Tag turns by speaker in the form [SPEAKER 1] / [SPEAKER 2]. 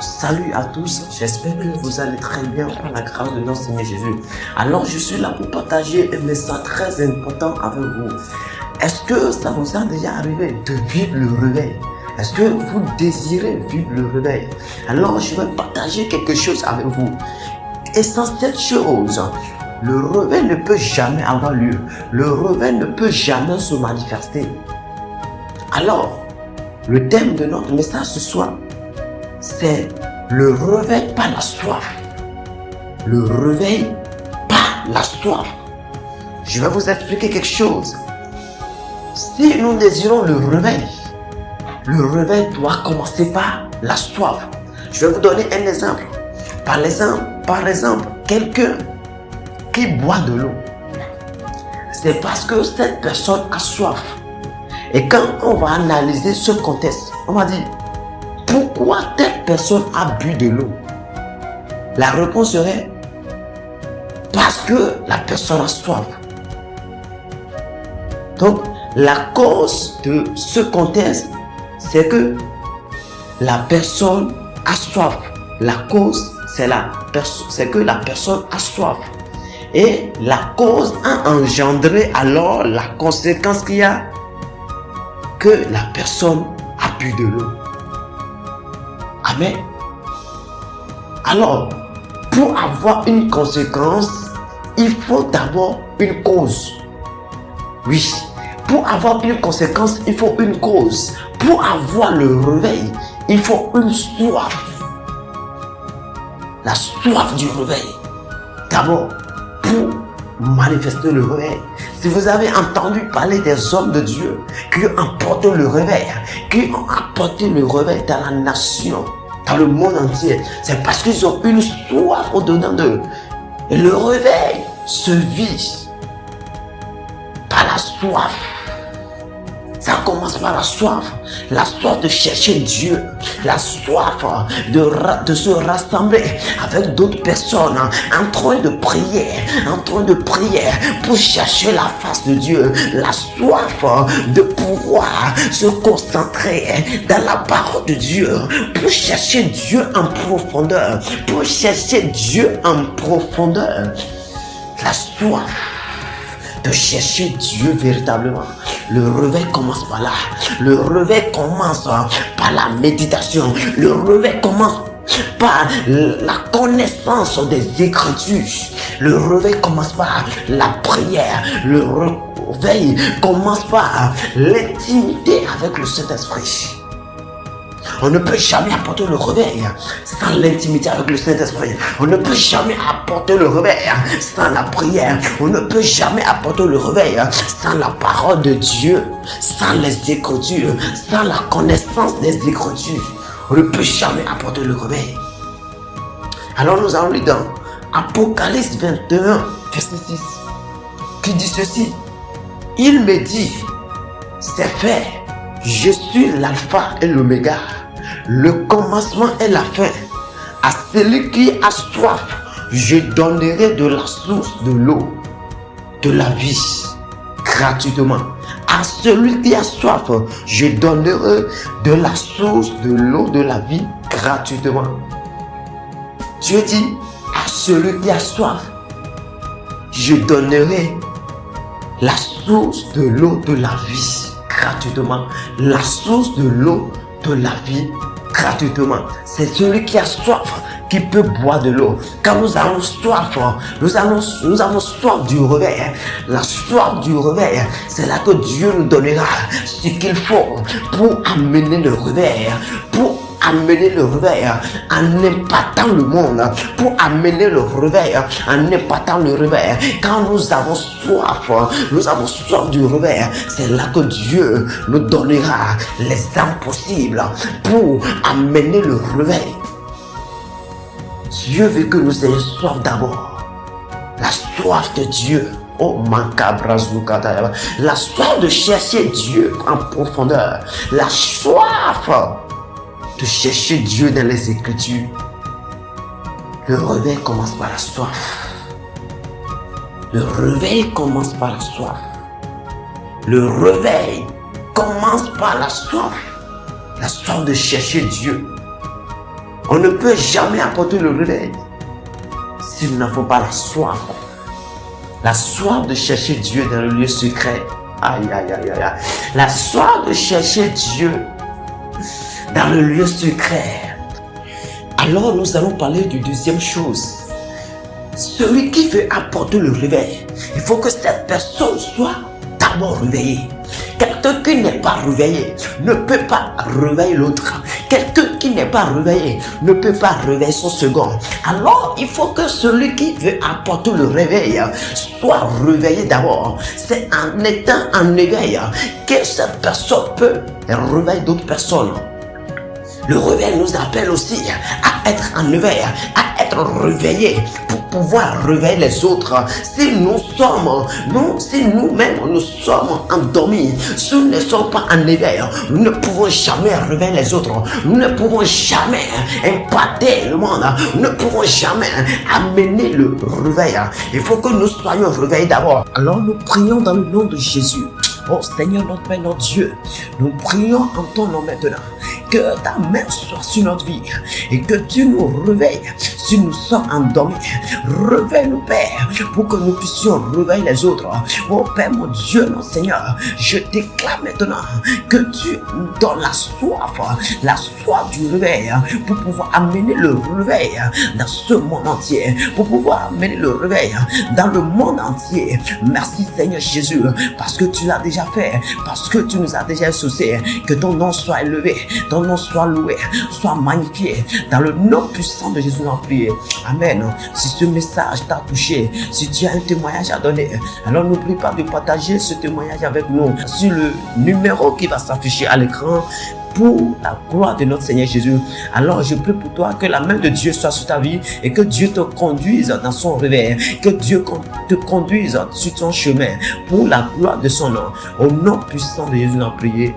[SPEAKER 1] Salut à tous, j'espère que vous allez très bien par la grâce de notre Seigneur Jésus. Alors je suis là pour partager un message très important avec vous. Est-ce que ça vous a déjà arrivé de vivre le réveil? Est-ce que vous désirez vivre le réveil? Alors je vais partager quelque chose avec vous. Essentielle chose, le réveil ne peut jamais avoir lieu. Le réveil ne peut jamais se manifester. Alors, le thème de notre message ce soir, c'est le réveil par la soif. Le réveil par la soif. Je vais vous expliquer quelque chose. Si nous désirons le réveil doit commencer par la soif. Je vais vous donner un exemple. Par exemple, quelqu'un qui boit de l'eau, c'est parce que cette personne a soif. Et quand on va analyser ce contexte, on va dire, pourquoi telle personne a bu de l'eau? La réponse serait parce que la personne a soif. Donc, la cause de ce contexte, c'est que la personne a soif. La cause, c'est que la personne a soif. Et la cause a engendré alors la conséquence qu'il y a que la personne a bu de l'eau. Amen. Alors, pour avoir une conséquence, il faut d'abord une cause. Oui, pour avoir une conséquence, il faut une cause. Pour avoir le réveil, il faut une soif. La soif du réveil. D'abord, pour manifester le réveil. Si vous avez entendu parler des hommes de Dieu qui ont apporté le réveil, dans la nation, dans le monde entier, c'est parce qu'ils ont une soif au-dedans d'eux. Et le réveil se vit par la soif. Ça commence par la soif de chercher Dieu, la soif de se rassembler avec d'autres personnes en train de prier pour chercher la face de Dieu, la soif de pouvoir se concentrer dans la parole de Dieu, pour chercher Dieu en profondeur, la soif de chercher Dieu véritablement. Le réveil commence par là. Le réveil commence par la méditation. Le réveil commence par la connaissance des Écritures. Le réveil commence par la prière. Le réveil commence par l'intimité avec le Saint-Esprit. On ne peut jamais apporter le réveil sans l'intimité avec le Saint-Esprit. On ne peut jamais apporter le réveil sans la prière. On ne peut jamais apporter le réveil sans la parole de Dieu, sans les Écritures, sans la connaissance des Écritures. On ne peut jamais apporter le réveil. Alors nous allons lire dans Apocalypse 21, verset 6, qui dit ceci. Il me dit, c'est fait, je suis l'alpha et l'oméga, le commencement et la fin. À celui qui a soif, je donnerai de la source de l'eau, de la vie, gratuitement. À celui qui a soif, je donnerai de la source de l'eau, de la vie, gratuitement. Dieu dit, à celui qui a soif, je donnerai la source de l'eau, de la vie, gratuitement. La source de l'eau, de la vie, gratuitement. C'est celui qui a soif qui peut boire de l'eau. Quand nous avons soif, nous avons soif du réveil. La soif du réveil, c'est là que Dieu nous donnera ce qu'il faut pour amener le réveil, en impactant le monde, pour amener le réveil, en impactant le réveil. Quand nous avons soif du réveil, c'est là que Dieu nous donnera les âmes possibles pour amener le réveil. Dieu veut que nous ayons soif d'abord. La soif de Dieu. Oh, macabrazoukata. La soif de chercher Dieu en profondeur. La soif de chercher Dieu dans les Écritures. Le réveil commence par la soif. Le réveil commence par la soif. Le réveil commence par la soif. La soif de chercher Dieu. On ne peut jamais apporter le réveil si nous n'avons pas la soif. La soif de chercher Dieu dans le lieu secret. Aïe, aïe, aïe, aïe. La soif de chercher Dieu dans le lieu secret. Alors nous allons parler du deuxième chose. Celui qui veut apporter le réveil, il faut que cette personne soit d'abord réveillée. Quelqu'un qui n'est pas réveillé ne peut pas réveiller l'autre. Quelqu'un qui n'est pas réveillé ne peut pas réveiller son second. Alors, il faut que celui qui veut apporter le réveil soit réveillé d'abord. C'est en étant en éveil que cette personne peut réveiller d'autres personnes. Le réveil nous appelle aussi à être en éveil, à être réveillés pour pouvoir réveiller les autres. Si nous-mêmes nous sommes endormis, si nous ne sommes pas en éveil, nous ne pouvons jamais réveiller les autres. Nous ne pouvons jamais impacter le monde. Nous ne pouvons jamais amener le réveil. Il faut que nous soyons réveillés d'abord. Alors nous prions dans le nom de Jésus. Oh Seigneur, notre Père, notre Dieu, nous prions en ton nom maintenant. Que ta main soit sur notre vie et que tu nous réveilles si nous sommes endormis. Réveille-nous, Père, pour que nous puissions réveiller les autres. Oh Père, mon Dieu, mon Seigneur, je déclare maintenant que tu nous donnes la soif du réveil pour pouvoir amener le réveil dans ce monde entier, pour pouvoir amener le réveil dans le monde entier. Merci Seigneur Jésus, parce que tu l'as déjà fait, parce que tu nous as déjà exaucés. Que ton nom soit élevé, ton nom soit loué, soit magnifié. Dans le nom puissant de Jésus, en prière. Amen. Si ce message t'a touché, si tu as un témoignage à donner, alors n'oublie pas de partager ce témoignage avec nous sur le numéro qui va s'afficher à l'écran pour la gloire de notre Seigneur Jésus. Alors je prie pour toi que la main de Dieu soit sur ta vie et que Dieu te conduise dans son réveil, que Dieu te conduise sur ton chemin pour la gloire de son nom. Au nom puissant de Jésus, en prière.